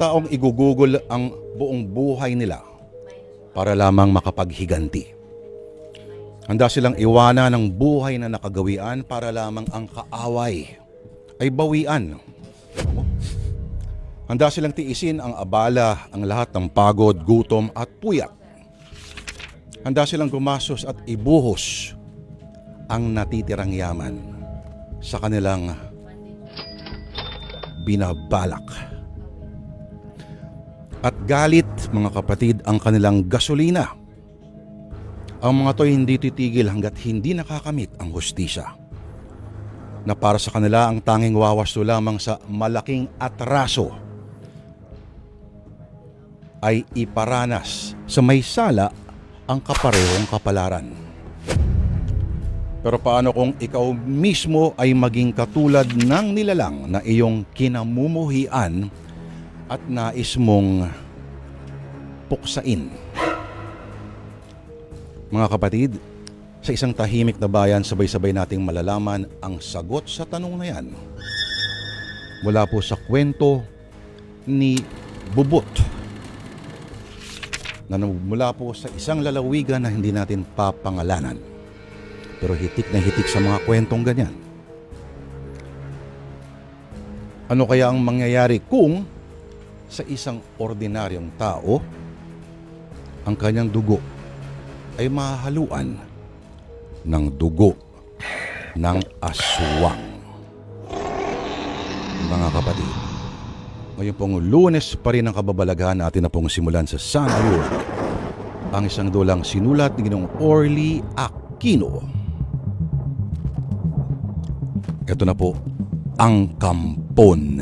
taong igugugol ang buong buhay nila para lamang makapaghiganti. Handa silang iwanan ng buhay na nakagawian para lamang ang kaaway ay bawian. Handa silang tiisin ang abala, ang lahat ng pagod, gutom at puyat. Handa silang gumasos at ibuhos ang natitirang yaman sa kanilang binabalak. At galit, mga kapatid, ang kanilang gasolina. Ang mga to'y hindi titigil hanggat hindi nakakamit ang hustisya, na para sa kanila ang tanging wawasto lamang sa malaking atraso ay iparanas sa may sala ang kaparehong kapalaran. Pero paano kung ikaw mismo ay maging katulad ng nilalang na iyong kinamumuhian at nais mong puksain? Mga kapatid, sa isang tahimik na bayan, sabay-sabay nating malalaman ang sagot sa tanong na yan. Mula po sa kwento ni Bubut, na mula po sa isang lalawigan na hindi natin papangalanan. Pero hitik na hitik sa mga kwentong ganyan. Ano kaya ang mangyayari kung sa isang ordinaryong tao ang kanyang dugo ay mahahaluan ng dugo ng aswang? Mga kapatid, ngayon pong Lunes pa rin ang kababalaghan natin na pong simulan sa San Ayun, ang isang dulang sinulat ni Ginoong Orly Aquino. Ito na po, Ang Kampon.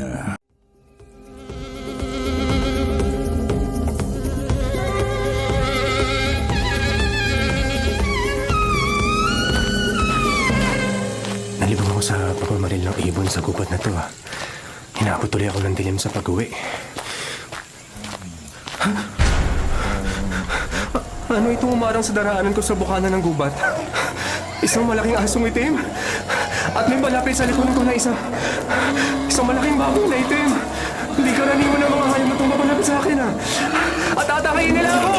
Nalibang ako sa pagmamaril ng ibon sa gubat na to. Hinabot tuloy ako ng dilim sa pag-uwi. Ano itong umarang sa daraanan ko sa bukana ng gubat? Isang malaking asong itim. At may malapit sa likuran ko na isang malaking baboy na itim. Hindi karaniwan ng mga hayop na itong mapalapit sa akin. At atakayin nila ako!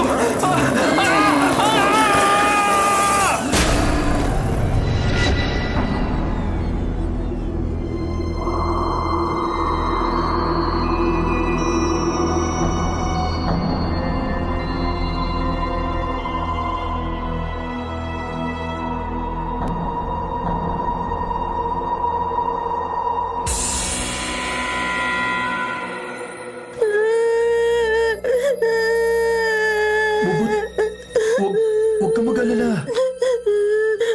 Huwag ka mag-alala.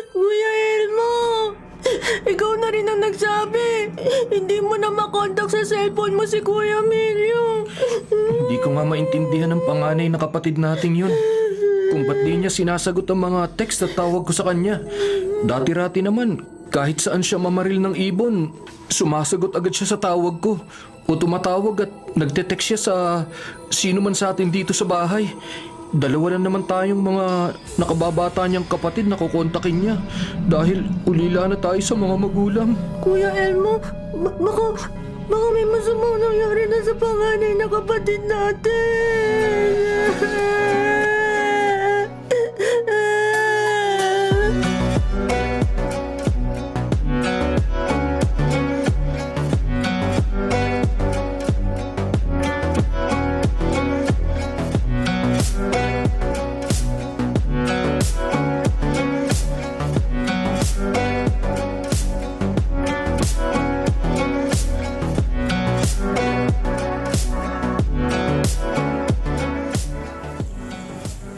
Kuya Elmo, ikaw na rin ang nagsabi. Hindi mo na makontak sa cellphone mo si Kuya Emilio. Hindi ko nga maintindihan ang panganay na kapatid nating yun. Kung ba't di niya sinasagot ang mga text at tawag ko sa kanya. Dati-rati naman, kahit saan siya mamaril ng ibon, sumasagot agad siya sa tawag ko. O tumatawag at nagte-text siya sa sino man sa atin dito sa bahay. Dalawa na naman tayong mga nakababata niyang kapatid na kukontakin niya dahil ulila na tayo sa mga magulang. Kuya Elmo, baka may masamang nangyari na sa panganay na kapatid natin.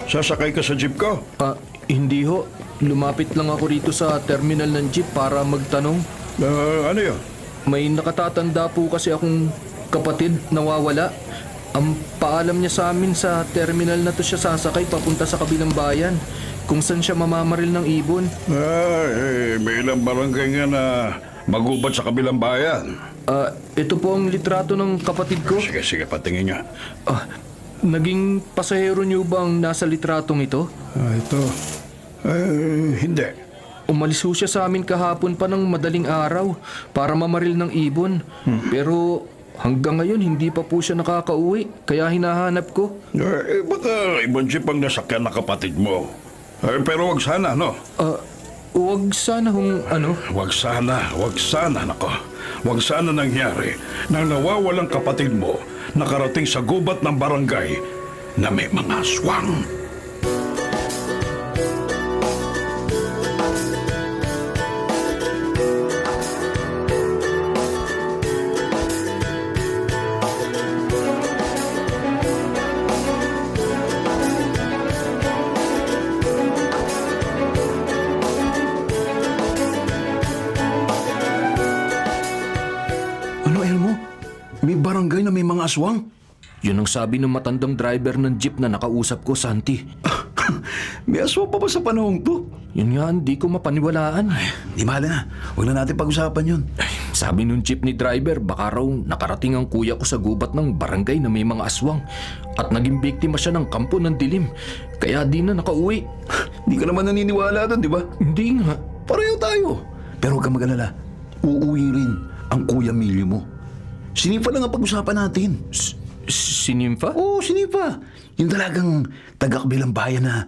Sasakay ka sa jeep ko? Hindi ho. Lumapit lang ako rito sa terminal ng jeep para magtanong. Ano yun? May nakatatanda po kasi akong kapatid nawawala. Ang paalam niya sa amin sa terminal na to siya sasakay papunta sa kabilang bayan kung saan siya mamamaril ng ibon. May ilang barangay nga na magubad sa kabilang bayan. Ito po ang litrato ng kapatid ko. Sige, patingin nga. Naging pasahero niyo bang nasa litratong ito? Ito. Hindi. Umalis ho siya sa amin kahapon pa ng madaling araw para mamaril ng ibon. Pero Hanggang ngayon, hindi pa po siya nakakauwi. Kaya hinahanap ko. Baka ibang jeep ang nasakyan na kapatid mo. Pero wag sana, no? Huwag sana Wag sana, nako. Wag sana nangyari nang nawawalang kapatid mo nakarating sa gubat ng barangay na may mga aswang. Ano, Elmo? May barangay na may mga aswang? Yun ang sabi ng matandang driver ng jeep na nakausap ko, Santi. May aswang pa ba sa panahong to? Yun nga, hindi ko mapaniwalaan. Di mahal na. Huwag na natin pag-usapan yun. Sabi nung jeepney driver, baka raw nakarating ang kuya ko sa gubat ng barangay na may mga aswang at naging biktima siya ng kampo ng dilim. Kaya di na nakauwi. Di ka naman naniniwala doon, di ba? Hindi nga. Pareho tayo. Pero huwag kang mag-alala. Uuwi rin ang Kuya Emilio mo. Sinipa lang ang pag-usapan natin. Si Nympha? Oo, sinipa. Yung talagang taga-kabilang bayan na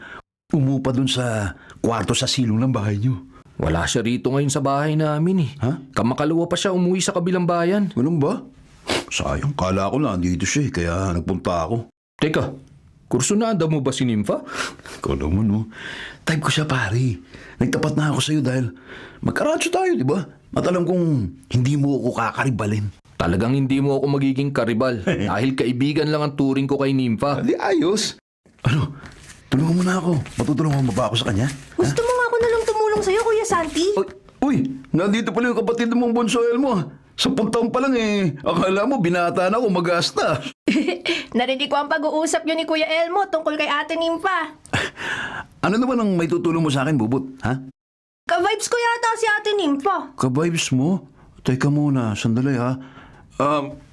umupa dun sa kwarto sa silong ng bahay niyo. Wala siya rito ngayon sa bahay namin eh. Ha? Kamakalawa pa siya umuwi sa kabilang bayan. Ganun ba? Sayang, kala ko na dito siya kaya nagpunta ako. Teka, kursunada mo ba si Nympha? Ikaw naman, no? Type ko siya, pare. Nagtapat na ako sa'yo dahil magkaratso tayo, di ba? At alam kong hindi mo ako kakaribalin. Talagang hindi mo ako magiging karibal dahil kaibigan lang ang turing ko kay Nympha. Di ayos. Ano? Tulungan mo na ako. Matutulungan mo ba ako sa kanya? Gusto mo nga ako na lang tumulong sa'yo, Kuya Santi? Uy, nandito pala yung kapatid mong bunso, Elmo. 10 taon pa lang akala mo binata na ako mag-asta. Narinig ko ang pag-uusap niyo ni Kuya Elmo tungkol kay Ate Nympha. Ano naman ang may tutulong mo sa akin, Bubut? Ha? Ka-vibes ko yata si Ate Nympha. Ka-vibes mo? Teka muna, sandali ha.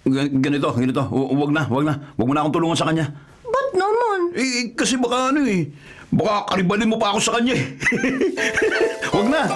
Ganito. Wag na. Wag mo na akong tulungan sa kanya. Ba't naman? Kasi baka baka karibalin mo pa ako sa kanya eh. Wag na.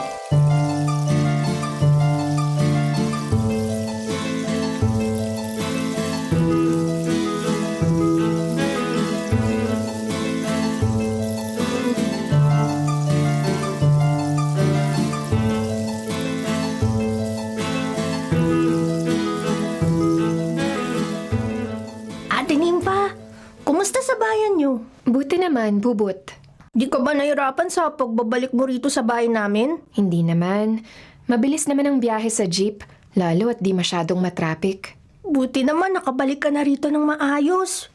Ate Nympha, kumusta sa bayan niyo? Buti naman, Bubut. Di ka ba nahirapan sa pagbabalik mo rito sa bahay namin? Hindi naman. Mabilis naman ang biyahe sa jeep, lalo at di masyadong matraffic. Buti naman nakabalik ka na rito ng maayos.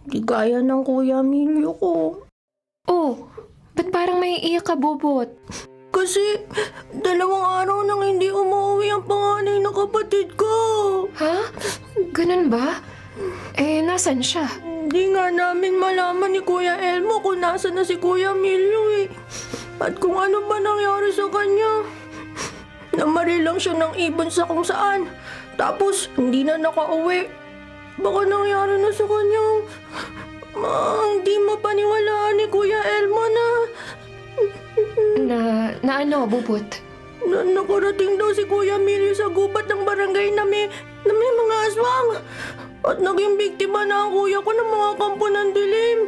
Di gaya ng Kuya Emilio ko. Oh, ba't parang may iiyak ka, Bubut? Kasi 2 araw nang hindi umuwi ang panganay na kapatid ko. Ha? Ganun ba? Nasan siya? Hindi nga namin malaman ni Kuya Elmo kung nasa na si Kuya Emilio eh. At kung ano ba nangyari sa kanya. Namaril lang siya ng ibon sa kung saan. Tapos hindi na nakauwi. Baka nangyari na sa kanya. Hindi mapaniwalaan ni Kuya Elmo na Na ano, Bubut? nakarating daw si Kuya Emilio sa gubat ng barangay na may mga aswang. At naging biktima na ang kuya ko ng mga kampo ng dilim.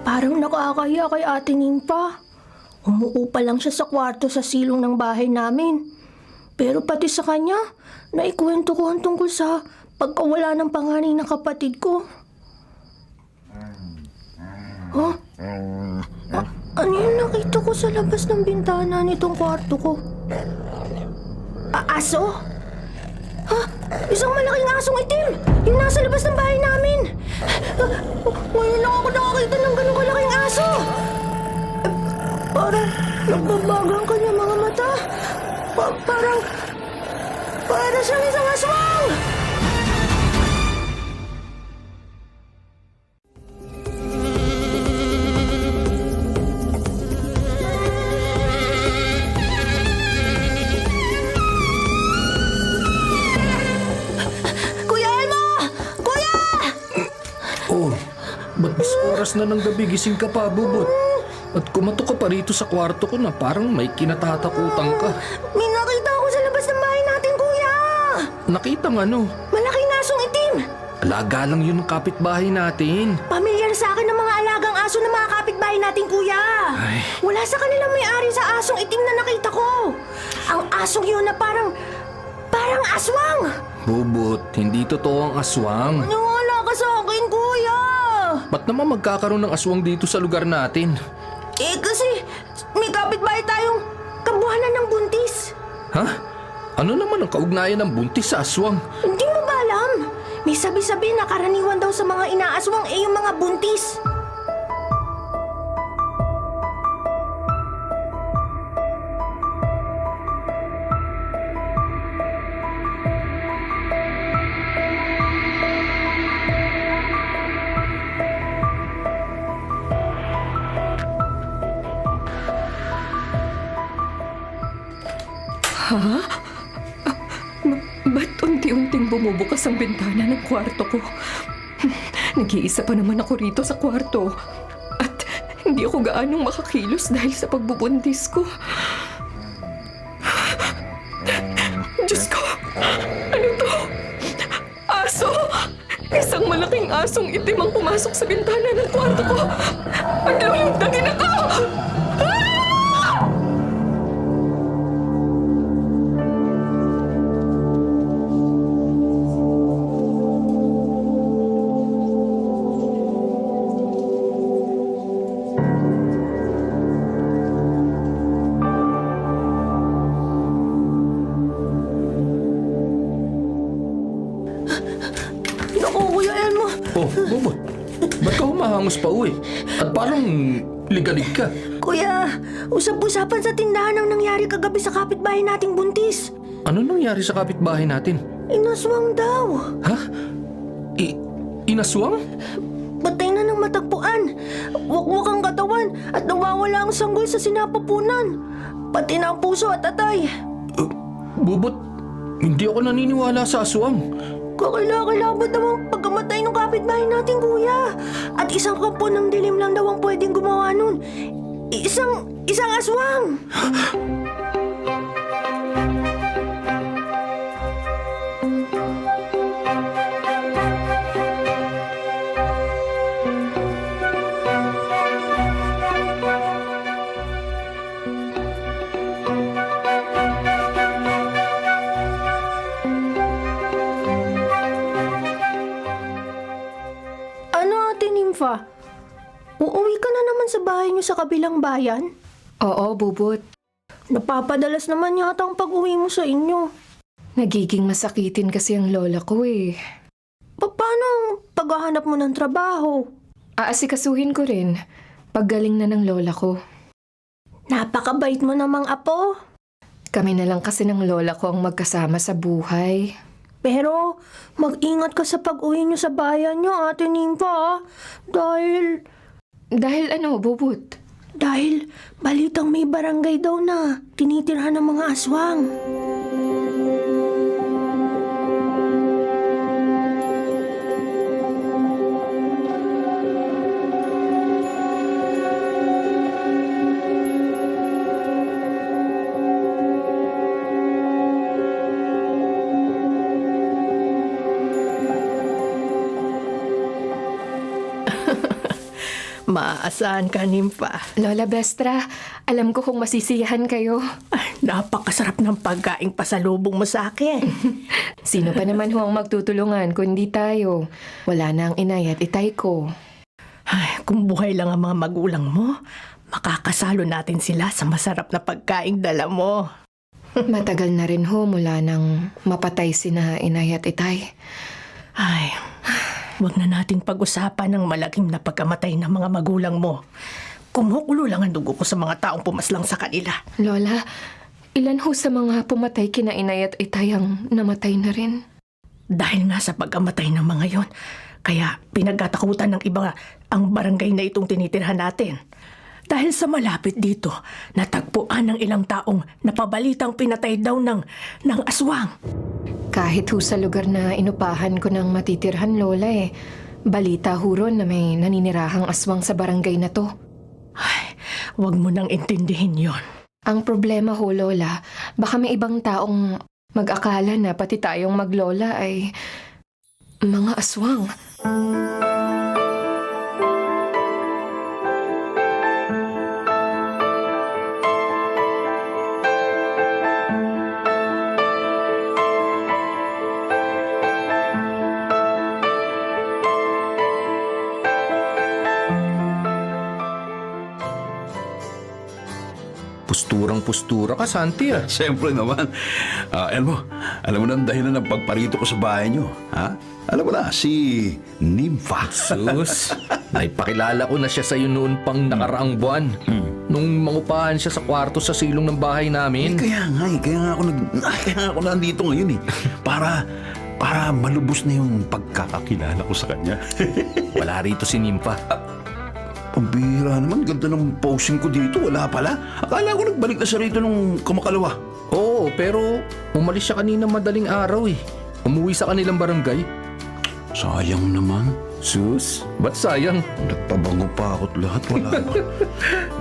Parang nakakahiya kay Ate Nympha. Umuupa lang siya sa kwarto sa silong ng bahay namin. Pero pati sa kanya, naikwento ko ang tungkol sa pagkawala ng panganay na kapatid ko. Huh? Ano yung nakita ko sa labas ng bintana nitong kwarto ko? Aso? Ha? Isang malaking asong itim! Yung nasa labas ng bahay namin! Ngayon lang ako nakakita ng ganong kalaking aso! Parang nagbabago ang kanyang mga mata. Para siyang isang aswang! oras na ng gabi gising ka pa, Bubot. At kumatok ka pa rito sa kwarto ko na parang may kinatatakutan ka. May nakita ako sa labas ng bahay natin, kuya! Nakitang ano? Malaking asong itim! Alaga lang yun ng kapitbahay natin. Pamilyar sa akin ng mga alagang aso ng mga kapitbahay natin, kuya! Ay. Wala sa kanila may-ari sa asong itim na nakita ko! Ang asong yun na parang aswang! Bubot, hindi totoo ang aswang. Wala ka sa akin, kuya! Ba't naman magkakaroon ng aswang dito sa lugar natin? Kasi may kapitbahay tayong kabuhanan ng buntis. Ha? Ano naman ang kaugnayan ng buntis sa aswang? Hindi mo ba alam? May sabi-sabi na karaniwan daw sa mga inaaswang yung mga buntis. Ba't unti-unting bumubukas ang bintana ng kwarto ko? Nag-iisa pa naman ako rito sa kwarto. At hindi ako gaanong makakilos dahil sa pagbubuntis ko. Diyos ko! Ano to? Aso! Isang malaking asong itim ang pumasok sa bintana ng kwarto ko. At lulundagin ako! Naku, Kuya Elmo. Oh, Bubot, ba't ka humahangos pa uwi? At parang ligalig ka. Kuya, usap-usapan sa tindahan ang nangyari kagabi sa kapitbahay nating buntis. Ano nangyari sa kapitbahay natin? Inaswang daw. Ha? Inaswang? Patay na ng matagpuan. Wakwak ang katawan at nawawala ang sanggol sa sinapupunan. Pati na ang puso at atay. Bubot, hindi ako naniniwala sa aswang. Kakilakilabot daw ang pagkamatay ng kapitbahay natin, kuya. At isang kampo ng dilim lang daw ang pwedeng gumawa nun. Isang aswang. Ano, Ate Nympha? Uuwi ka na naman sa bahay niyo sa kabilang bayan? Oo, Bubot. Napapadalas naman yata ang pag-uwi mo sa inyo. Nagiging masakitin kasi ang lola ko eh. Paano ang paghahanap mo ng trabaho? Aasikasuhin ko rin. Paggaling na ng lola ko. Napakabait mo namang apo. Kami na lang kasi ng lola ko ang magkasama sa buhay. Pero mag-ingat ka sa pag-uwi niyo sa bayan niyo, Ate Nympha. Dahil ano, Bubot? Dahil balitang may barangay daw na tinitirhan ng mga aswang. Maaasahan ka, Nympha. Lola Bestra, alam ko kung masisiyahan kayo. Ay, napakasarap ng pagkaing pasalubong mo sa akin. Sino pa naman ho ang magtutulungan kundi tayo? Wala na ang inay at itay ko. Ay, kung buhay lang ang mga magulang mo, makakasalo natin sila sa masarap na pagkaing dala mo. Matagal na rin ho mula nang mapatay sina inay at itay. Ay, wag na nating pag-usapan ng malagim na pagkamatay ng mga magulang mo. Kumukulo lang ang dugo ko sa mga taong pumaslang sa kanila. Lola, ilan ho sa mga pumatay kina inay at itay ang namatay na rin? Dahil nga sa pagkamatay ng mga yon, kaya pinagkatakutan ng iba ang barangay na itong tinitirhan natin. Dahil sa malapit dito, natagpuan ng ilang taong napabalitang pinatay daw ng aswang. Kahit ho sa lugar na inupahan ko ng matitirhan, Lola Balita huron na may naninirahang aswang sa barangay na to. Ay, wag mo nang intindihin yon. Ang problema ho, Lola, baka may ibang taong mag-akala na pati tayong maglola ay mga aswang. Pusturang-pustura ka, Santi ah. Siyempre naman. Elmo, alam mo na ang dahilan ng pagparito ko sa bahay nyo. Ha? Alam mo na, si Nympha. Sus, naipakilala ko na siya sa'yo noon pang nakaraang buwan. Nung mangupahan siya sa kwarto sa silong ng bahay namin. Kaya nga ako nandito ngayon eh. Para malubos na yung pagkakakilala ko sa kanya. Wala rito si Nympha. Pambira naman, ganda ng posing ko dito. Wala pala. Akala ko nagbalik na siya rito nung kumakalawa. Oo, pero umalis siya kanina madaling araw eh. Umuwi sa kanilang barangay. Sayang naman. Sus, ba't sayang? Nagpabango pa ako't lahat. Wala ba?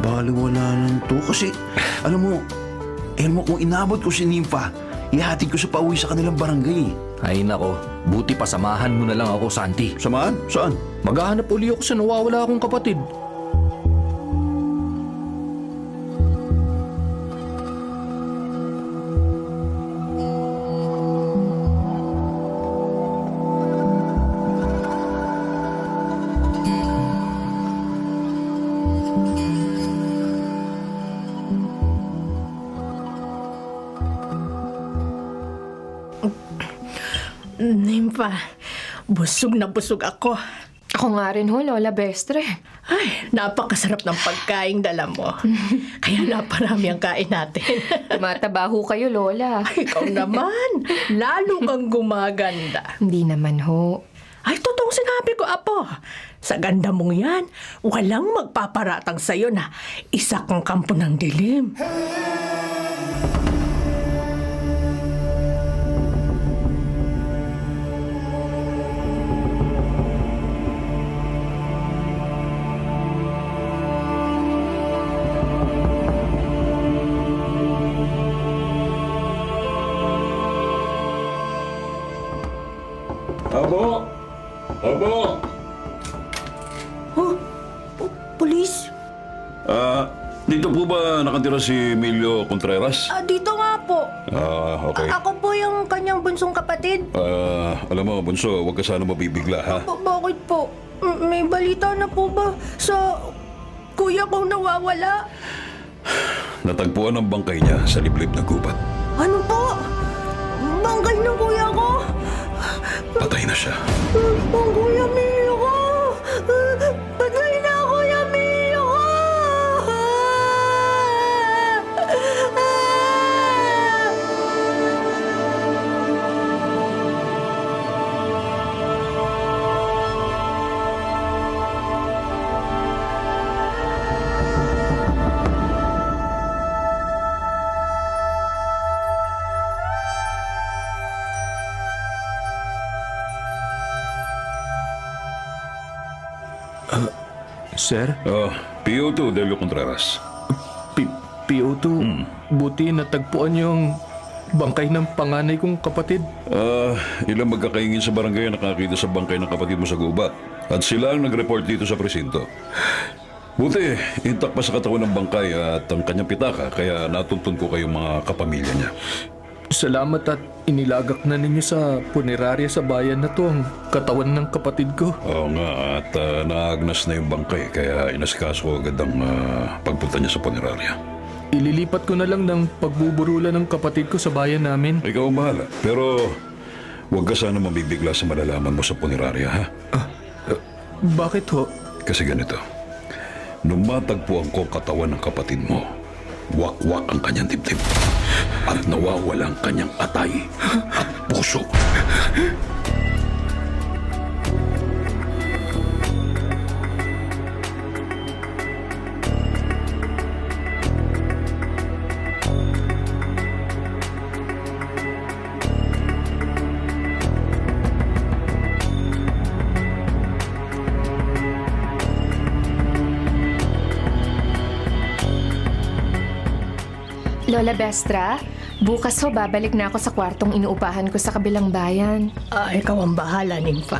Bali wala lang to. Kasi, alam mo, Elmo, kung inabot ko si Nympha, ihatid ko sa pauwi sa kanilang barangay. Ay nako, buti pa samahan mo na lang ako, Santi. Samahan? Saan? Maghahanap uli ako sa nawawala akong kapatid. Nympha, busog na busog ako. Ako nga rin ho, Lola Bestre. Ay, napakasarap ng pagkain dala mo. Kaya naparami ang kain natin. Tumataba ho kayo, Lola. Ikaw naman, lalo kang gumaganda. Hindi naman ho. Ay, totoong sinabi ko, Apo. Sa ganda mong yan, walang magpaparatang sa'yo na isa kang kampo ng dilim. Abo! Abo! Oh, pulis? Dito po ba nakatira si Emilio Contreras? Dito nga po. Okay. Ako po yung kanyang bunsong kapatid. Alam mo, Bunso, huwag ka sana mabibigla, ha? Bakit po? May balita na po ba sa kuya kong nawawala? Natagpuan ang bangkay niya sa liblib na gubat. Ano po? Bangkay ng kuya ko? Patay na siya. Ang kuya Milo ko! Patay na kuya Milo ko! Sir, PO2 Delio Contreras. PO2, buti natagpuan yung bangkay ng panganay kong kapatid. Ilang magkakaingin sa barangay ang nakakita sa bangkay ng kapatid mo sa gubat. At sila ang nag-report dito sa presinto. Buti, intak pa sa katawan ng bangkay at ang kanyang pitaka, kaya natuntun ko kayong mga kapamilya niya. Salamat at inilagak na ninyo sa punerarya sa bayan na to ang katawan ng kapatid ko. Oo nga, at naagnas na yung bangkay, kaya inasikaso ko agad ang pagpunta niya sa punerarya. Ililipat ko na lang ng pagbuburulan ng kapatid ko sa bayan namin. Ikaw ang bahala, pero huwag ka sana mabibigla sa malalaman mo sa punerarya, ha? Bakit ho? Kasi ganito, nung matagpuan ko ang katawan ng kapatid mo, wakwak ang kanyang dibdib at nawawala ang kanyang atay at puso. Lola Bestra, bukas ho babalik na ako sa kwartong inuupahan ko sa kabilang bayan. Ikaw ang bahala, Nympha.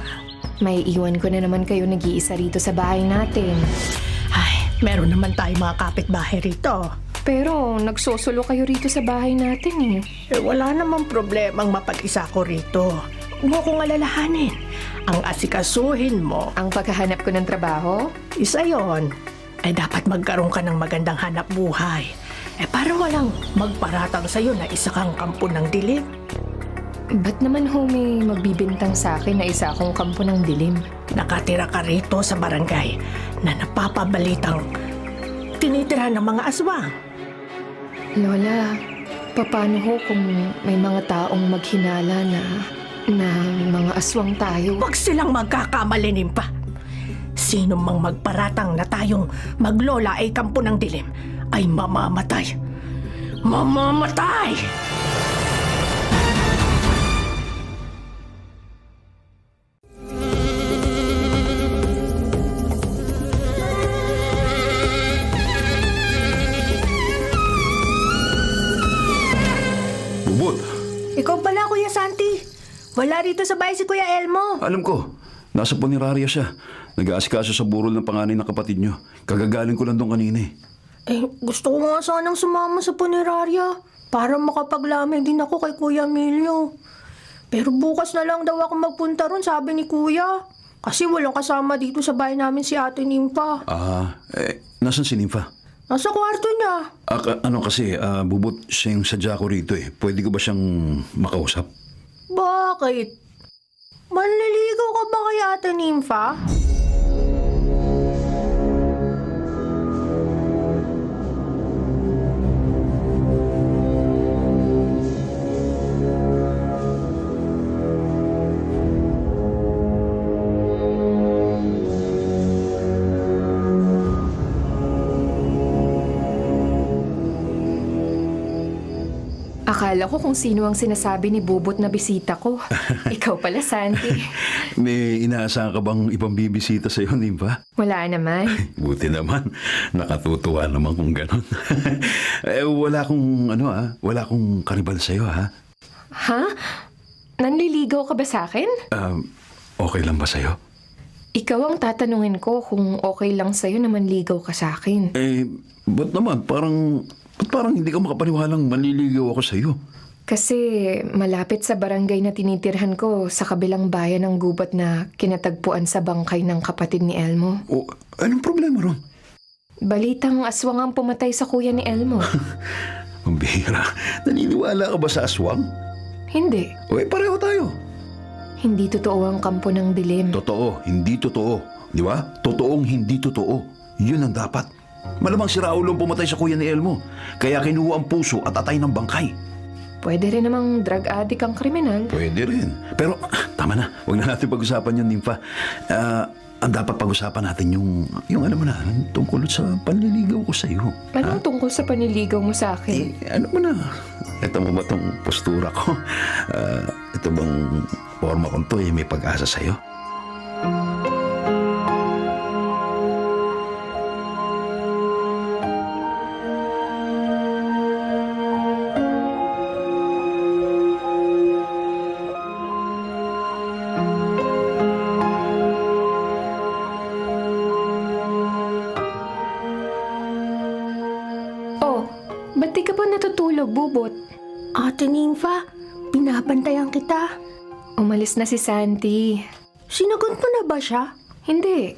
May iwan ko na naman kayo nag-iisa rito sa bahay natin. Ay, meron naman tayong mga kapitbahay rito. Pero nagsusulo kayo rito sa bahay natin eh. Wala namang problemang mapag-isa ko rito. Huwag mo kong alalahanin. Ang asikasuhin mo, Ang paghahanap ko ng trabaho? isa yon. Ay dapat magkaroon ka ng magandang hanap buhay. Para walang magparatang sa'yo na isa kang kampo ng dilim. Ba't naman ho may magbibintang sa akin na isa akong kampo ng dilim? Nakatira ka rito sa barangay na napapabalitang tinitira ng mga aswang. Lola, paano ho kung may mga taong maghinala na mga aswang tayo? Huwag silang magkakamali, Nympha. Sino mang magparatang na tayong maglola ay kampo ng dilim ay mamamatay. Mamamatay! Bubot, Ikaw pala, Kuya Santi. Wala rito sa bahay si Kuya Elmo. alam ko. Nasa punerarya siya. Nag-aasikaso sa burol ng panganay ng kapatid nyo. Kagagaling ko lang doon kanina eh. Gusto ko nga sanang sumama sa punerarya para makapaglamay din ako kay Kuya Emilio. Pero bukas na lang daw ako magpunta ron, sabi ni Kuya. Kasi walang kasama dito sa bahay namin si Ate Nympha. Nasaan si Nympha? Nasa kwarto niya. Bubot, siya yung sadya ko rito eh. Pwede ko ba siyang makausap? Bakit? Manliligaw ka ba kay Ate Nympha? Akala ko kung sino ang sinasabi ni Bubot na bisita ko. Ikaw pala, Santi. May inaasahan ka bang ibang bibisita sa'yo, Nympha? Wala naman. Buti naman. Nakatutuwa naman kung gano'n. Wala akong karibal sa'yo, ha? Ha? Nanliligaw ka ba sa akin? Okay lang ba sa'yo? Ikaw ang tatanungin ko kung okay lang sa'yo na manligaw ka sa akin. Ba't naman? Parang hindi ka makapaniwalang manliligaw ako sa'yo. Kasi malapit sa barangay na tinitirhan ko sa kabilang bayan ng gubat na kinatagpuan sa bangkay ng kapatid ni Elmo. Anong problema ron? Balitang aswang ang pumatay sa kuya ni Elmo. Ang bihira. Naniniwala ka ba sa aswang? Hindi. Pareho tayo. Hindi totoo ang kampo ng dilim. Totoo, hindi totoo. Di ba? Totoong hindi totoo. Yun ang dapat. Malamang si Raulo ang pumatay sa kuya ni Elmo. Kaya kinuha ang puso at atay ng bangkay. Pwede rin namang drug addict ang kriminal. Pwede rin. Pero, tama na. Huwag na natin pag-usapan yun, Nympha. Ang dapat pag-usapan natin yung alam mo na, tungkol sa panliligaw ko sa'yo. Anong tungkol sa paniligaw mo sa akin? Ano mo na? Ito mo ba itong postura ko? Ito bang forma ko to may pag-asa sa'yo? Oh, ba't di ka pa natutulog, Bubot? Ate Nympha, binabantayan kita. Umalis na si Santi. Sinagot mo na ba siya? Hindi.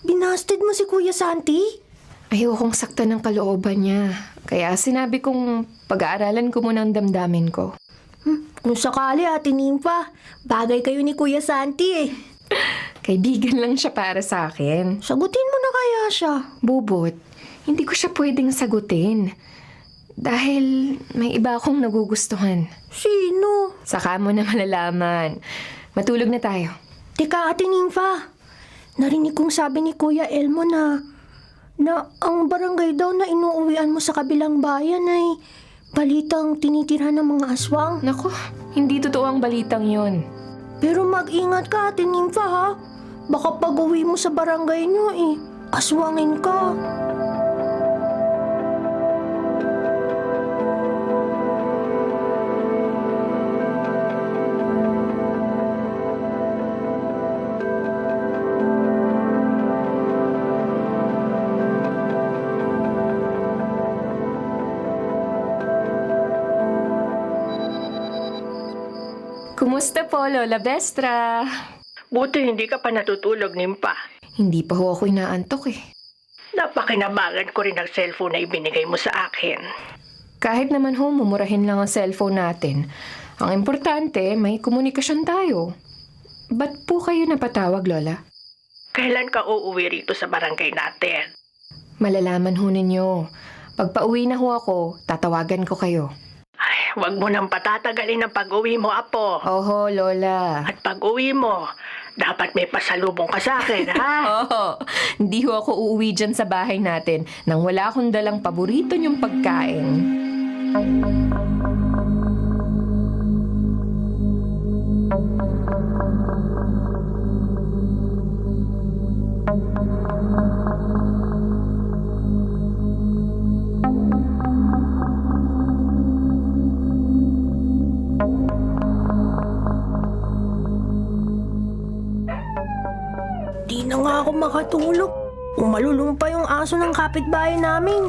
Binasted mo si Kuya Santi? Ayokong sakta ng kalooban niya. Kaya sinabi kong pag-aaralan ko muna ang damdamin ko. Kung sakali, Ate Nympha, bagay kayo ni Kuya Santi eh. Kaibigan lang siya para sa akin. Sagutin mo na kaya siya. Bubot, hindi ko siya pwedeng sagutin. Dahil may iba akong nagugustuhan. Sino? Saka mo na malalaman. Matulog na tayo. Teka, Ate Nympha. Narinig kong sabi ni Kuya Elmo na ang barangay daw na inuuwian mo sa kabilang bayan ay balitang tinitira ng mga aswang. Naku, hindi totoo ang balitang yon. Pero mag-ingat ka, Ate Nympha, ha? Baka pag-uwi mo sa barangay nyo aswangin ka. Kumusta po, Lola Bestra? Buti hindi ka pa natutulog, Nimpa. Hindi pa ho ako inaantok eh. Napakinabangan ko rin ang cellphone na ibinigay mo sa akin. Kahit naman ho, mumurahin lang ang cellphone natin. Ang importante, may komunikasyon tayo. Ba't po kayo napatawag, Lola? Kailan ka uuwi rito sa barangay natin? Malalaman ho ninyo. Pag pauwi na ho ako, tatawagan ko kayo. Ay, wag mo nang patatagalin ang pag-uwi mo, Apo. Oho, Lola. At pag-uwi mo, dapat may pasalubong ka sa akin, ha? Oo, hindi ho ako uuwi dyan sa bahay natin nang wala akong dalang paborito niyong pagkain. Di na nga ako makatulog. Umalulumpa yung aso ng kapitbahay namin.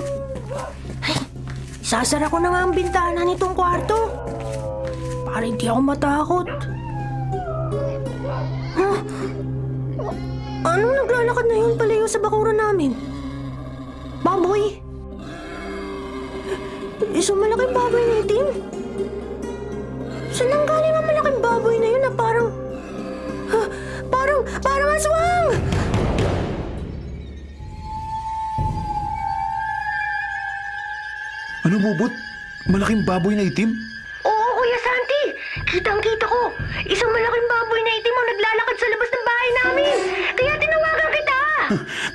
Ay, sasara ko na nga ang bintana nitong kwarto. Para hindi ako matakot. Huh? Ano naglalakad na yun palayo sa bakuran namin? Baboy? Isang malaking baboy na itim? Saan ang galing ang malaking baboy na yun na parang... Parang aswang! Ano, Bubot? Malaking baboy na itim? Oo, Kuya Santi! Kitang-kita ko! Isang malaking baboy na itim ang naglalakad sa labas ng bahay namin! Kaya tinawagan kita!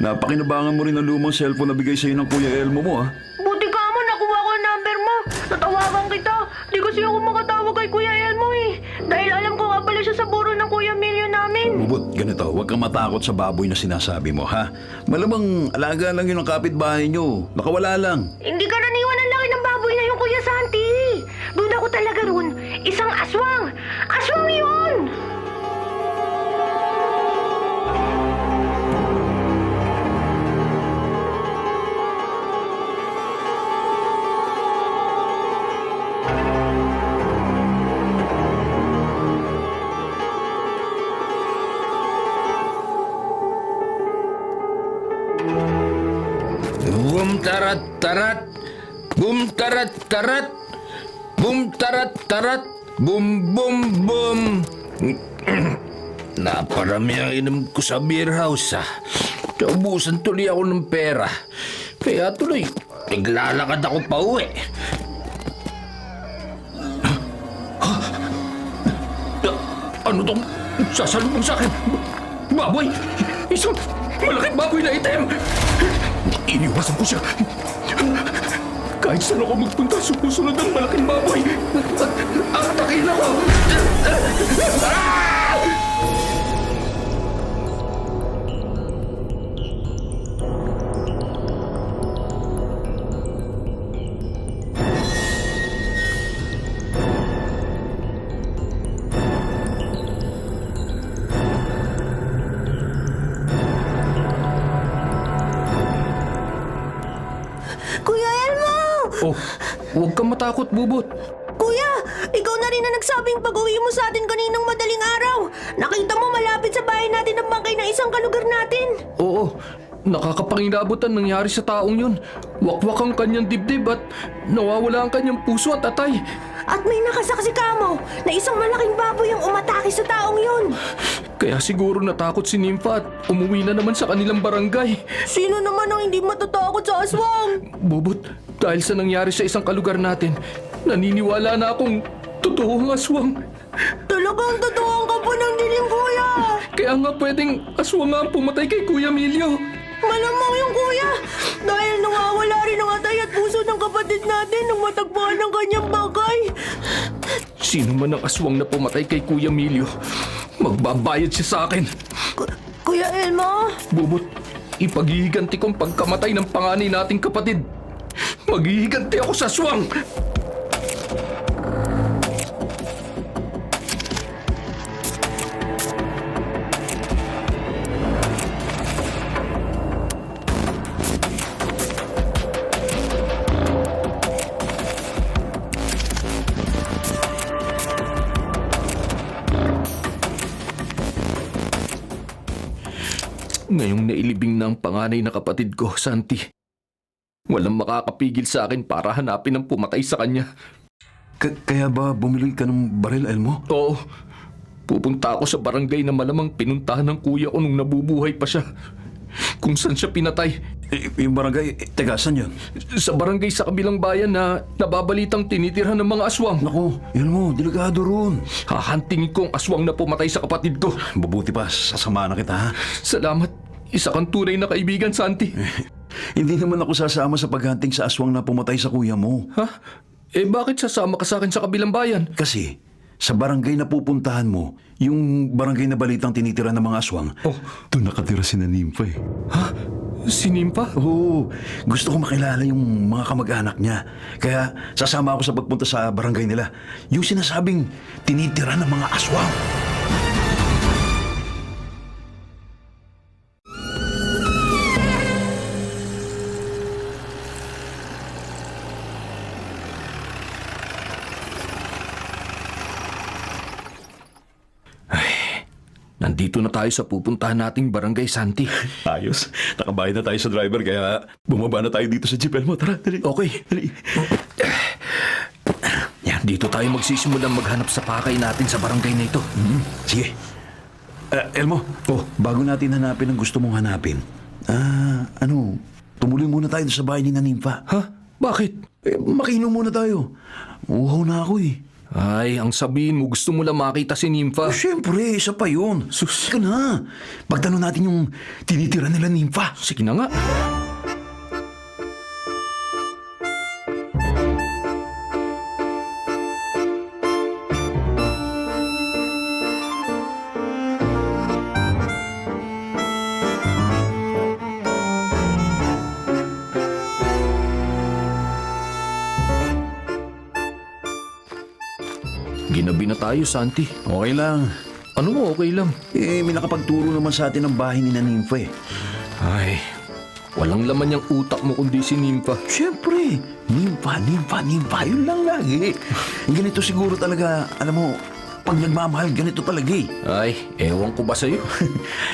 Napakinabangan mo rin ang lumang cellphone na bigay sa'yo ng Kuya Elmo mo, ha? Buti ka mo, nakuha ko ang number mo! Natawagan kita! Di kasi ako makatawag kay Kuya Elmo eh! Dahil alam ko nga pala siya sa buro ng Kuya Milyo namin! Bubot, ganito, huwag kang matakot sa baboy na sinasabi mo, ha? Malamang alaga lang yun ang kapitbahay nyo. Nakawala lang. Hindi karaniwan ang laki ng baboy na yung Kuya Santi! Duda ko talaga ron, isang aswang! Aswang yun! Bum tarat tarat, bum tarat tarat, bum tarat tarat, bum bum bum. Naparami ang inom ko sa beer house Naubusan tuloy ako ng pera. Kaya tuloy, naglalakad ako pa uwi. Ano tong sasalubong sa akin? Baboy! Isang malaking baboy na itim! Iniwasan ko siya. Kahit saan ako magpunta, sumusunod ang malaking baboy. Atakin ako! Kuya Elmo! Oh, huwag kang matakot, Bubot. Kuya, ikaw na rin na nagsabing pag-uwi mo sa atin kaninang madaling araw. Nakita mo malapit sa bahay natin ang bangkay ng isang kalugar natin. Oo, nakakapangilabot ang nangyari sa taong yun. Wakwak ang kanyang dibdib at nawawala ang kanyang puso at atay. At may nakasaksi ka mo na isang malaking baboy ang umatake sa taong yun. Kaya siguro natakot si Nympha at umuwi na naman sa kanilang barangay. Sino naman ang hindi matatakot sa aswang? Bubot, dahil sa nangyari sa isang kalugar natin, naniniwala na akong totoo ang aswang. Talagang totoo ang kapo ng dilim, kuya. Kaya nga pwedeng aswang nga ang pumatay kay Kuya Milyo. Malamang yung kuya. Dahil nawawala rin ang atay at puso ng kapatid natin nang matagpuan ng kanyang bangkay. Sino man ang aswang na pumatay kay Kuya Milyo, magbabayad siya sa akin. Kuya Elmo? Bubot, ipaghihiganti kong pagkamatay ng panganay nating kapatid. Maghihiganti ako sa aswang! Ngayong nailibing na ang panganay na kapatid ko, Santi. Walang makakapigil sa akin para hanapin ang pumatay sa kanya. Kaya ba bumili ka ng baril, Elmo? Oo. Pupunta ako sa barangay na malamang pinuntahan ng kuya ko nung nabubuhay pa siya. Kung saan siya pinatay. Yung barangay, teka, saan yun? Sa barangay sa kabilang bayan na nababalitang tinitirhan ng mga aswang. Naku, Elmo, delikado ron. Hahantingin ko ang aswang na pumatay sa kapatid ko. Mabuti pa, sasama na kita, ha? Salamat. Isa kang tunay na kaibigan, Santi. Hindi naman ako sasama sa paghanting sa aswang na pumatay sa kuya mo. Ha? Eh bakit sasama ka sa akin sa kabilang bayan? Kasi, sa barangay na pupuntahan mo, yung barangay na balitang tinitira ng mga aswang, doon nakatira si Nympha eh. Ha? Si Nympha? Oo, gusto ko makilala yung mga kamag-anak niya. Kaya sasama ako sa pagpunta sa barangay nila. Yung sinasabing tinitira ng mga aswang. Nandito na tayo sa pupuntahan nating barangay, Santi. Ayos. Nakabayad na tayo sa driver kaya bumaba na tayo dito sa jeep, Elmo. Tara, dali. Okay. Dali. Yan, dito tayo magsisimulang maghanap sa pakay natin sa barangay na ito. Sige. Elmo, bago natin hanapin ang gusto mong hanapin, tumuloy muna tayo sa bahay ni Nympha. Ha? Bakit? Makinom muna tayo. Uhaw na ako eh. Ay, ang sabihin mo, gusto mo lang makita si Nympha. Siyempre, isa pa yun. Sus ka na. Pagtanong natin yung tinitira nila Nympha. Sige na nga. Ginabi na tayo, Santi. Okay lang. Ano mo, okay lang? May nakapagturo naman sa atin ng bahay ni Nympha eh. Ay, walang laman yung utak mo kundi si Nympha. Siyempre, Nympha, yun lang lagi. Ganito siguro talaga, alam mo, pag nagmamahal, ganito talaga eh. Ay, ewan ko ba sa'yo?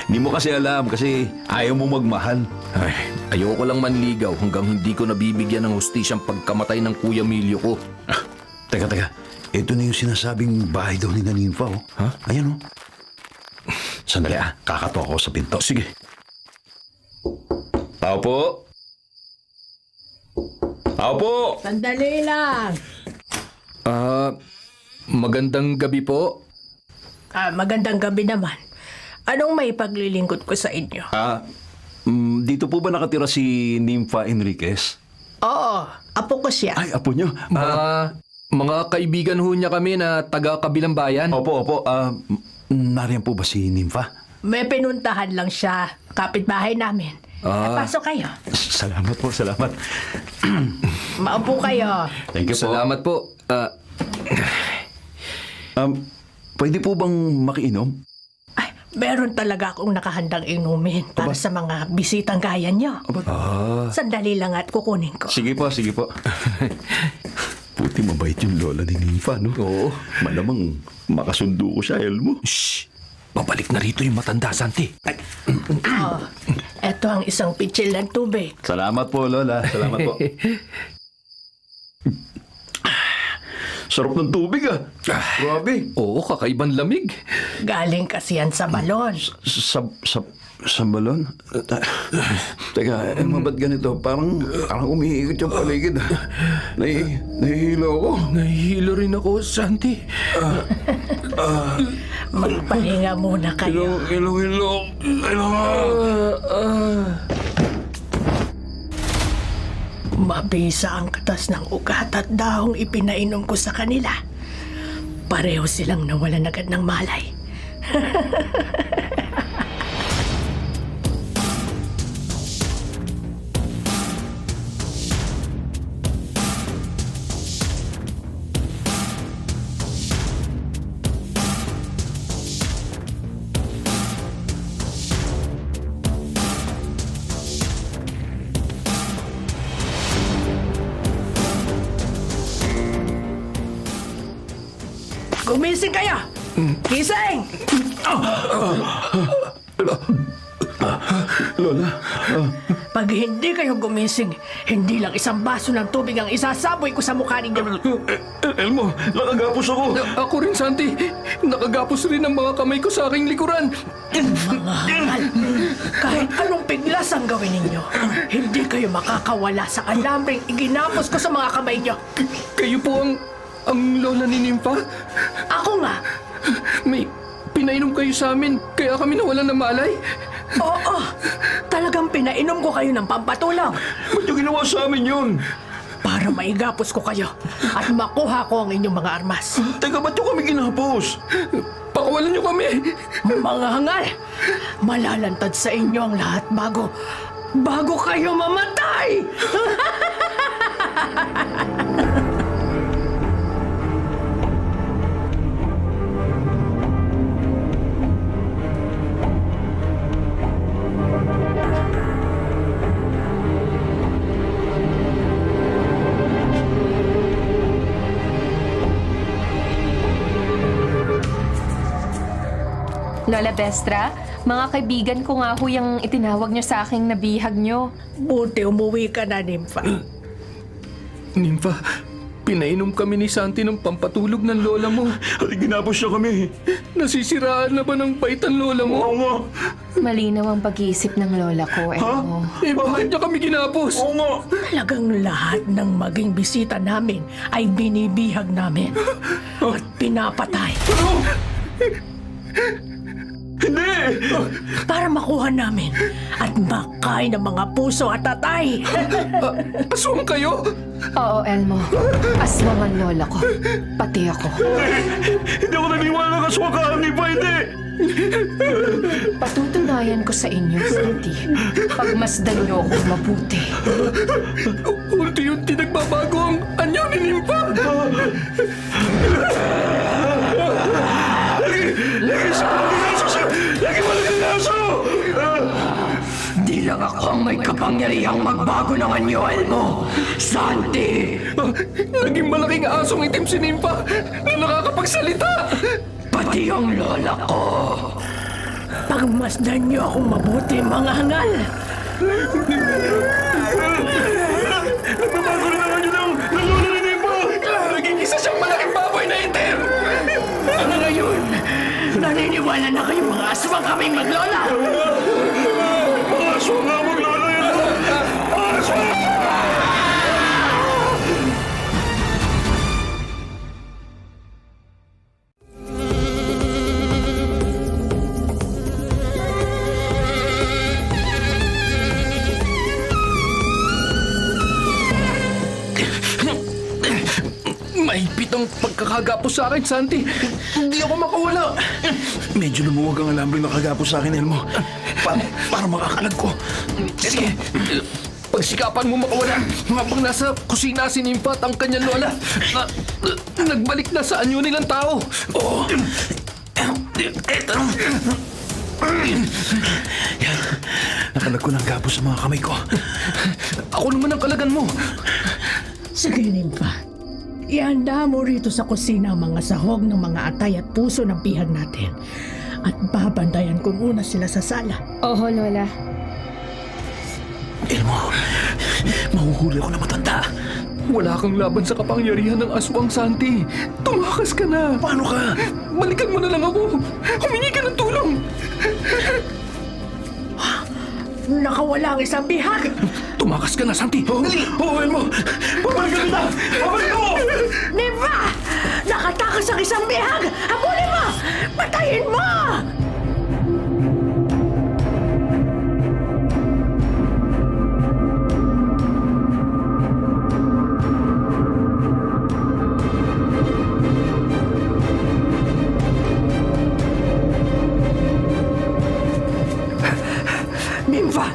Hindi mo kasi alam kasi ayaw mo magmahal. Ay, ayoko lang manligaw hanggang hindi ko nabibigyan ng hustisyang pagkamatay ng Kuya Milyo ko. Teka. Ito na yung sinasabing bahay daw ni Nympha, oh. Ha? Ayan, oh. Sandali, kakato ako sa pinto. Sige. Tao po. Tao po. Sandali lang. Magandang gabi po. Magandang gabi naman. Anong may paglilingkod ko sa inyo? Dito po ba nakatira si Nympha Enriquez? Oo, apo ko siya. Ay, apo nyo. Mga kaibigan ho niya kami na taga kabilang bayan. Opo. Nariyan po ba si Nympha? May pinuntahan lang siya. Kapitbahay namin. Pasok kayo. Salamat po, salamat. Maupo kayo. Thank you po. Salamat po. Pwede po bang makiinom? Ay, meron talaga akong nakahandang inumin para sa mga bisitang gaya niyo. Sandali lang at kukunin ko. Sige po. Puti mabait yung lola ni Nympha, no? Oo. Malamang makasundo ko siya, Elmo. Shh! Babalik na rito yung matanda, Santi. Ito ang isang pitsil ng tubig. Salamat po, Lola. Salamat po. Sarap ng tubig, Grabe. Oo, kakaibang lamig. Galing kasi yan sa balon. Sa balon? Teka, Elmo, ba't ganito? Parang umiikot yung paligid. Nahihilo ako. Nahihilo rin ako, Santi. Magpahinga muna kayo. Hilo. Mabisa ang katas ng ugat at dahong ipinainom ko sa kanila. Pareho silang nawalan agad ng malay. Gumising kayo! Gising! Lola, Pag hindi kayo gumising, hindi lang isang baso ng tubig ang isasaboy ko sa mukha ninyo. Elmo, nakagapos ako. Ako rin, Santi. Nakagapos rin ang mga kamay ko sa aking likuran. Mga hangal, kahit anong piglas ang gawin ninyo, hindi kayo makakawala sa alambreng iginapos ko sa mga kamay nyo. Kayo po ang lola ni Nympha? Ako nga, May pinainom kayo sa amin, kaya kami nawalan ng malay. oo, talagang pinainom ko kayo ng pampatulog Ba't yung ginawa sa amin yun? para maigapos ko kayo at makuha ko ang inyong mga armas. Teka, ba't yung kami ginapos? Pakawalan niyo kami. Mga hangal, malalantad sa inyo ang lahat bago kayo mamatay! Lola Bestra, mga kaibigan ko nga ho yung itinawag niyo sa aking nabihag niyo. Buti umuwi ka na, Nympha. Nympha, pinainom kami ni Santi ng pampatulog ng lola mo. At ginapos siya kami. Nasisiraan na ba ng bait ang lola mo? Oo nga. Malinaw ang pag-iisip ng lola ko, Elmo. Eh, bakit niya kami ginapos? Oo nga. Talagang lahat ng maging bisita namin ay binibihag namin at pinapatay. Hindi! Para makuha namin at makain ng mga puso at tatay. Aswang kayo? Oo, Elmo. Aswang ang lola ko. Pati ako. Hindi ako naniwala ka swakahan ni Paide! Patutunayan ko sa inyo, Santi. Pagmasdan niyo ako mabuti. Unti-unti nagbabago ang anyo ni Nympha. Lagi mo lang ang aso! Di lang ako ang may kapangyarihang magbago ng anyo, Elmo. Santi! Naging malaking asong itim si Nympha na nakakapagsalita. Pati ang lola ko. Pagmasdan niyo akong mabuti, mga hangal. Nagbabago na naman yun ang lola ni Nipa! Naging isa siyang malaking baboy na itim. Ano ngayon? Naniniwala na kayo mga aswang kaming maglola? Mga aso nga maglola yan! Aso! Mahigpit ang pagkakagapos sa akin, Santi. Hindi ako makawala. Medyo lumuwag ang alambre na kagapos sa akin, Elmo. Para makakalag ko. Sige, pagsikapan mo makawala. Habang nasa kusina si Nympha at ang kanyang lola, nagbalik na sa anyo nilang tao. Oo. Eto. Yan. Nakalag ko ng gapos sa mga kamay ko. Ako naman ang kalagan mo. Sige, Nympha. Ihanda mo rito sa kusina ang mga sahog ng mga atay at puso ng pihag natin. At babandayan ko muna sila sa sala. Oho, Lola. Elmo, mahuhuli ako na matanda. Wala kang laban sa kapangyarihan ng aswang, Santi. Tumakas ka na. Paano ka? Balikan mo na lang ako. Humingi ka ng tulong. Nakawala ang isang bihag! Tumakas ka na, Santi. Dali. Oo, Elmo. Pabalik kita! Pabalik mo! Nympha! Nakatakas ang isang bihag! Habulin mo! Patayin mo! Nympha!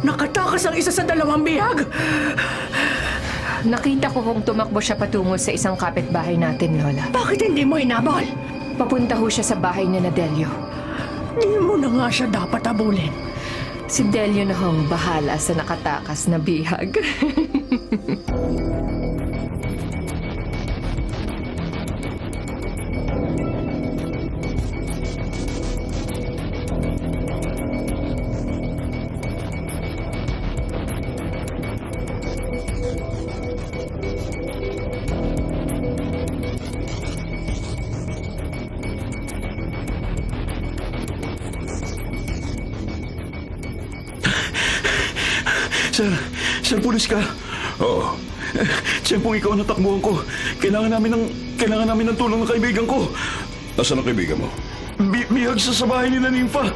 Nakatakas ang isa sa dalawang bihag! Nakita ko kung tumakbo siya patungo sa isang kapitbahay natin, Lola. Bakit hindi mo inabol? Papunta ho siya sa bahay niya na Delio. Di mo na nga siya dapat abulin. Si Delio na hong bahala sa nakatakas na bihag. Sir, pulis ka. Oo. Siyempre ikaw ang natakbuhan ko. Kailangan namin ng tulong ng kaibigan ko. Nasaan ang kaibigan mo? Bihag sa bahay ni Nympha.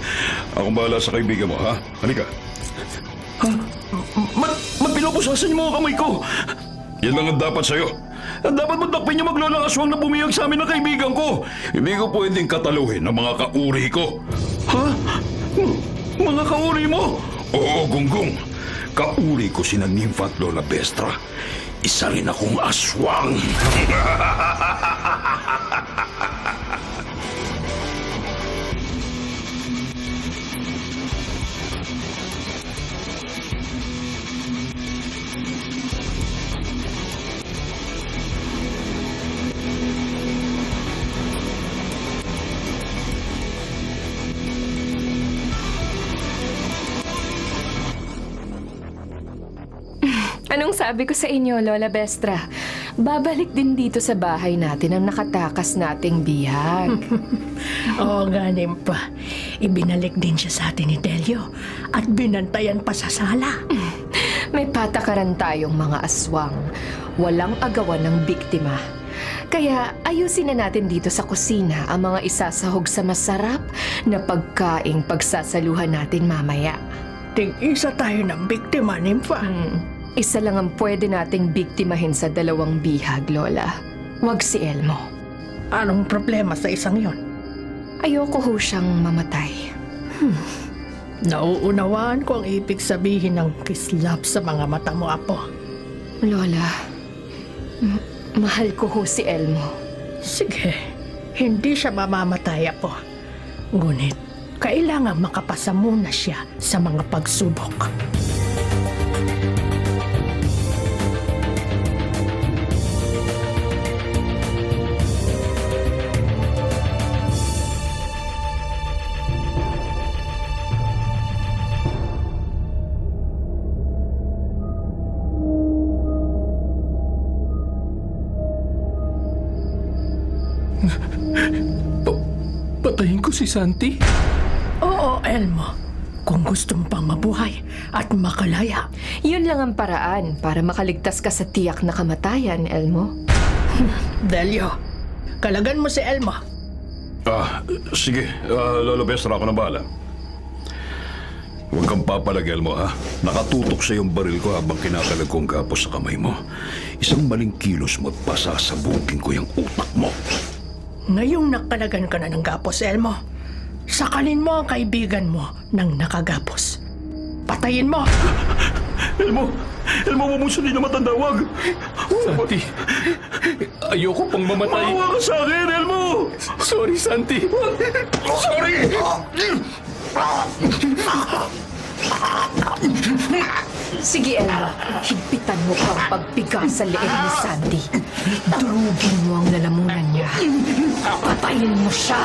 Akong bahala sa kaibigan mo, ha? Halika. Ba't pinupusasan niyo mga kamay ko? Yan lang ang dapat sa'yo. Dapat magtakpin niyo maglolang aswang na bumihag sa amin ng kaibigan ko. Hindi ko pwedeng kataluhin ng mga kauri ko. Ha? Mga kauri mo? Oo, Gunggong. Kauri ko sina Nympha at Lola Bestra. Isa rin akong aswang. Anong sabi ko sa inyo, Lola Bestra? Babalik din dito sa bahay natin ang nakatakas nating bihag. Oo nga, Nympha. Ibinalik din siya sa atin ni Delio at binantayan pa sa sala. May patakaran tayong mga aswang. Walang agawan ng biktima. Kaya ayusin na natin dito sa kusina ang mga isasahog sa masarap na pagkaing pagsasaluhan natin mamaya. Tig-isa tayo ng biktima, Nympha. Isa lang ang pwede nating biktimahin sa dalawang bihag, Lola. Huwag si Elmo. Anong problema sa isang yon? Ayoko ho siyang mamatay. Nauunawaan ko ang ibig sabihin ng kislap sa mga mata mo, Apo. Lola, mahal ko ho si Elmo. Sige, hindi siya mamamatay, Apo. Ngunit, kailangan makapasa muna siya sa mga pagsubok. Patayin ko si Santi? Oo, Elmo. Kung gusto mo pang mabuhay at makalaya. Yun lang ang paraan para makaligtas ka sa tiyak na kamatayan, Elmo. Delio, kalagan mo si Elmo. Sige. Lola Bestra, ako na bahala. Huwag kang papalagel mo, ha? Nakatutok sa yung baril ko habang kinakalag kong gapos sa kamay mo. Isang maling kilos mo at pasasabugin ko yung utak mo. Ngayong nakalagan ka na ng gapos, Elmo, sakalin mo ang kaibigan mo ng nakagapos. Patayin mo! Elmo, huwag mong sundin na matanda, wag. Santi, ayoko pang mamatay. Maawa ka sa akin, Elmo! Sorry, Santi. Sorry! Sige, Elmo. Higpitan mo pa ang pagpiga sa leeg ni Sandy. Durugin mo ang lalamunan niya. Patayin mo siya.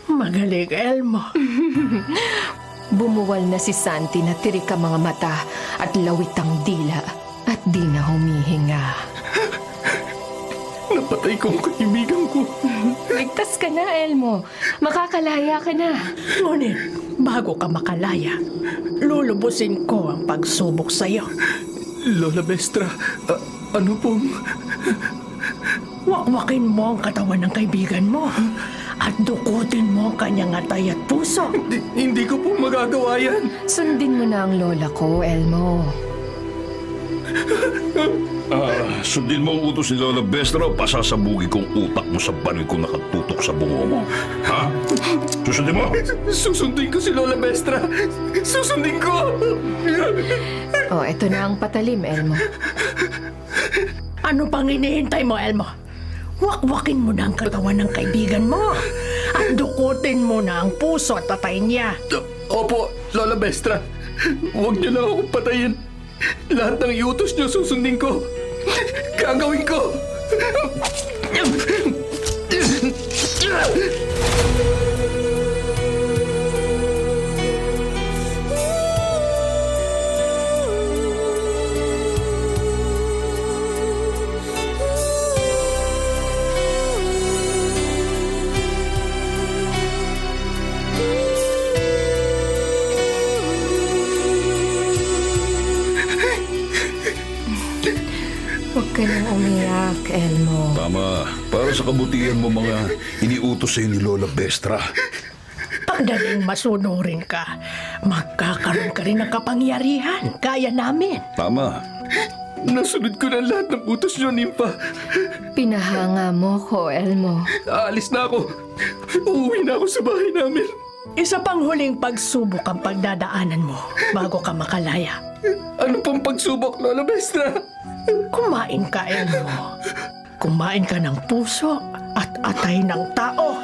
Magaling, Elmo. Bumuwal na si Santi na tirik ang mga mata at lawit ang dila at di na humihinga. Napatay ko ang kaibigan ko. Ligtas ka na, Elmo. Makakalaya ka na. Ngunit, bago ka makalaya, lulubusin ko ang pagsubok sa'yo. Lola Bestra, ano pong... Wakwakin mo ang katawan ng kaibigan mo at dukutin mo ang kanyang atay at puso. Hindi ko po magagawa yan. Sundin mo na ang lola ko, Elmo. Sundin mo ang utos ni Lola Bestra o pasasabugin kong utak mo sa baril kong nakatutok sa bungo mo. Ha? Susundin mo? Susundin ko si Lola Bestra. Susundin ko! Oh, eto na ang patalim, Elmo. Ano pang hinihintay mo, Elmo? Wakwakin mo na ang katawan ng kaibigan mo at dukutin mo na ang puso at atay niya. Opo, Lola Bestra. Huwag niyo lang akong patayin. Lahat ng iutos niyo susundin ko. Gagawin ko! Huwag ka nang umiyak, Elmo. Tama. Para sa kabutihan mo mga iniutos sa'yo ni Lola Bestra. Pagdating masunurin ka, magkakaroon ka rin ng kapangyarihan, kaya namin. Tama. Nasunod ko na lahat ng utos niyo, Nympha. Pinahanga mo ko, Elmo. Aalis na ako. Uuwi na ako sa bahay namin. Isa pang huling pagsubok ang pagdadaanan mo bago ka makalaya. Ano pang pagsubok, Lola Bestra? Kumain ka, Elmo. Kumain ka ng puso at atay ng tao.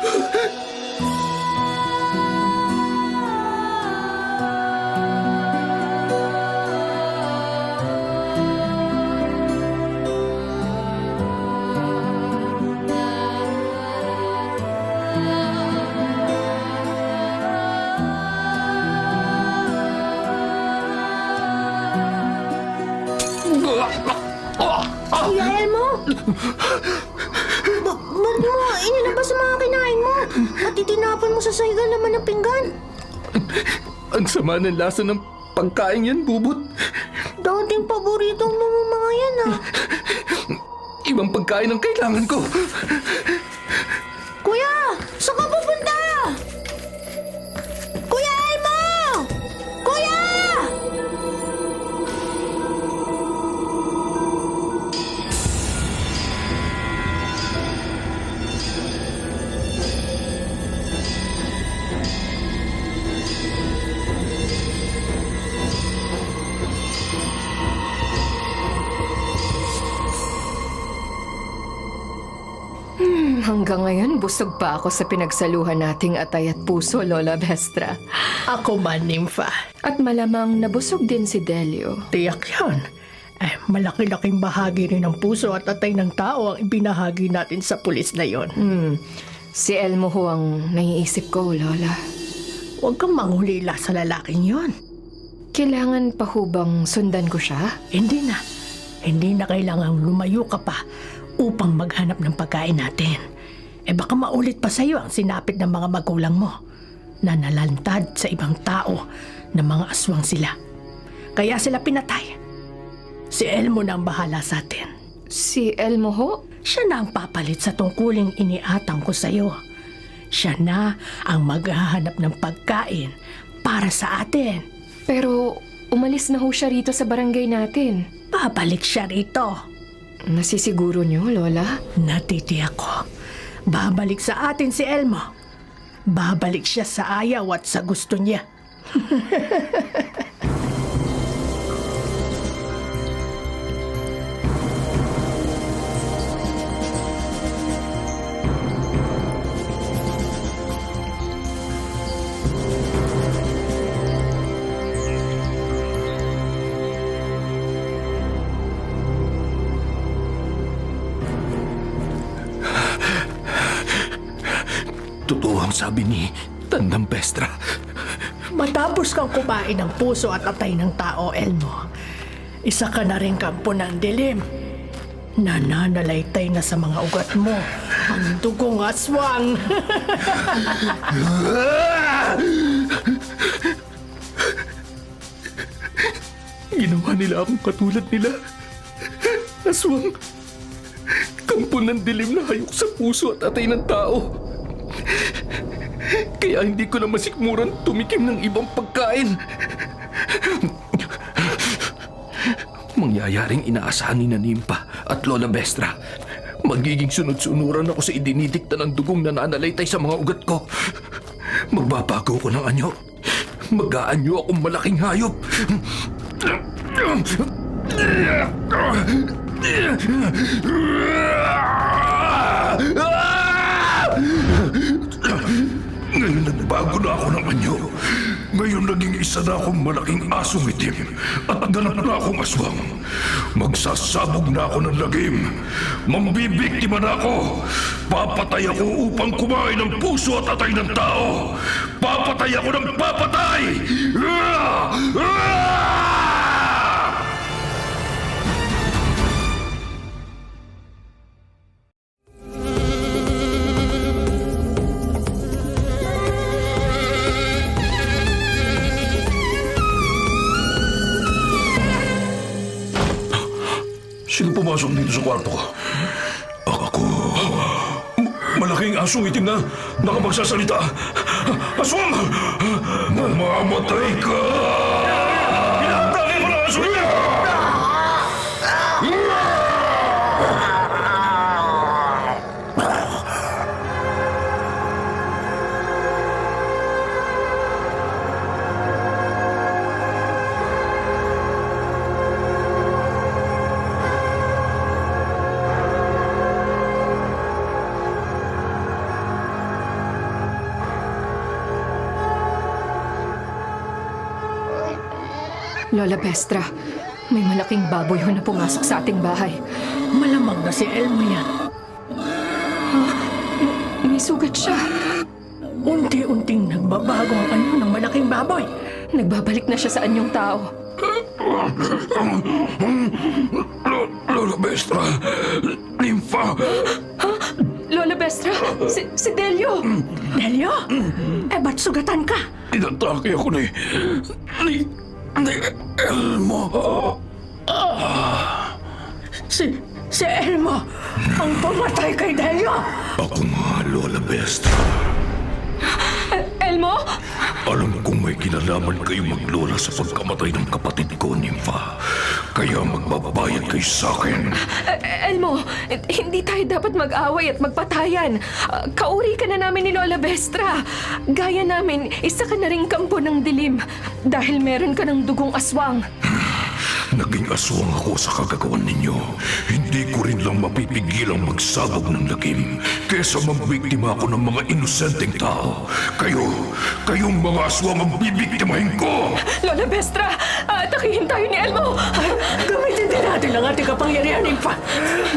Kuya Elmo! Ba't mo inilabas ang mga kinain mo? At itinapon mo sa saigal naman ng pinggan? Ang sama ng lasa ng pagkain yan, Bubot. Dating paborito mo mga yan ah. Ibang pagkain ang kailangan ko. Kuya! Saan ka pupunta? Kuya Elmo! Kuya! Hanggang ngayon, busog pa ako sa pinagsaluhan nating atay at puso, Lola Bestra. Ako man, Nympha. At malamang nabusog din si Delio. Tiyak yan. Malaki-laking bahagi rin ng puso at atay ng tao ang ibinahagi natin sa pulis na yon. Si Elmo ho ang naiisip ko, Lola. Huwag kang manghulila sa lalaking yon. Kailangan pa ho bang sundan ko siya? Hindi na. Hindi na kailangang lumayo ka pa upang maghanap ng pagkain natin. Baka maulit pa sa'yo ang sinapit ng mga magulang mo na nalantad sa ibang tao na mga aswang sila. Kaya sila pinatay. Si Elmo na ang bahala sa atin. Si Elmo ho? Siya na ang papalit sa tungkuling iniatang ko sa'yo. Siya na ang maghahanap ng pagkain para sa atin. Pero umalis na ho siya rito sa barangay natin. Babalik siya rito. Nasisiguro niyo, Lola? Natitiyak ko. Babalik sa atin si Elmo. Babalik siya sa ayaw at sa gusto niya. Totoo ang sabi ni Tandang Bestra. Matapos kang kumain ng puso at atay ng tao, Elmo, isa ka na rin kampo ng dilim. Nananalaytay na sa mga ugat mo ang dugong aswang. Ginawa nila akong katulad nila. Aswang. Kampo ng dilim na hayok sa puso at atay ng tao. Kaya hindi ko na masikmuran tumikim ng ibang pagkain. Mangyayaring inaasahan ni Nympha at Lola Bestra. Magiging sunod-sunuran ako sa idinidikta ng dugong na nananalaytay sa mga ugat ko. Magbabago ko ng anyo. Mag-aanyo akong malaking hayop. Ngayon nagbago na ako ng anyo. Ngayon naging isa na akong malaking asong itim at ganap na akong aswang. Magsasabog na ako ng lagim. Mambibiktima na ako. Papatay ako upang kumain ng puso at atay ng tao. Papatay ako ng papatay! Sino pumasok dito sa kwarto ko? Ako. Malaking asong itim na nakapagsasalita. Aswang! Mamamatay ka! Pinatake mo na aswang niya! Lola Bestra, may malaking baboy ho na pumasok sa ating bahay. Malamang na si Elmo yan. May sugat siya. Unti-unting nagbabago ang anyo ng malaking baboy. Nagbabalik na siya sa anyong tao. Lola Bestra! Nympha! Lola Bestra, si Delio! Delio? Ba't sugatan ka? Inatake ako ni Elmo. Si Elmo ang pumatay kay Delio. Ako nga, Lola Bestra. Elmo? Alam kong may kinalaman kayo maglola sa pagkamatay ng kapatid ko, Nympha. Kaya magbabayad kayo sa akin. Elmo, hindi tayo dapat mag-away at magpatayan. Kauri ka na namin ni Lola Bestra. Gaya namin, isa ka na ring kampo ng dilim dahil meron ka ng dugong aswang. Naging aswang ako sa kagagawan ninyo. Hindi ko rin lang mapipigilang magsabog ng lagim kesa mambiktima ako ng mga inosenteng tao. Kayong mga aswang ang bibiktimahin ko! Lola Bestra, atakihin tayo ni Elmo! Gamitin din natin ang ating kapangyarihan, Nympha.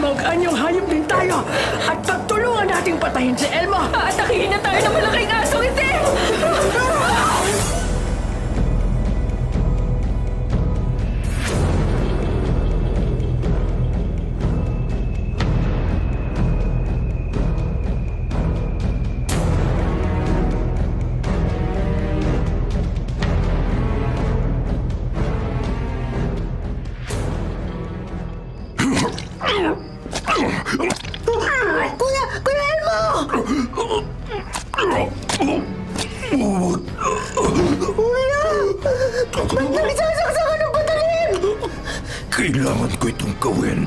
Mag-anyong hayop din tayo at pagtulungan nating patayin si Elmo. Atakihin na tayo ng malaking asong itim! Kuya Elmo! Nagsasaksakan ng patalim! Kailangan ko itong gawin.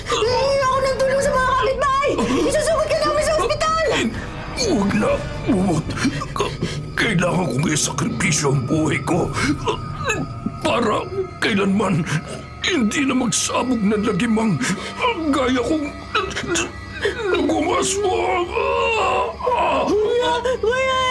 Hihingi ako ng tulong sa mga kapitbahay! Isusugod ka namin sa ospital! Huwag na. Kailangan kong isakripisyo ang buhay ko para kailanman hindi na magsabog ng lagimang gaya kong nagumaswang. Kuya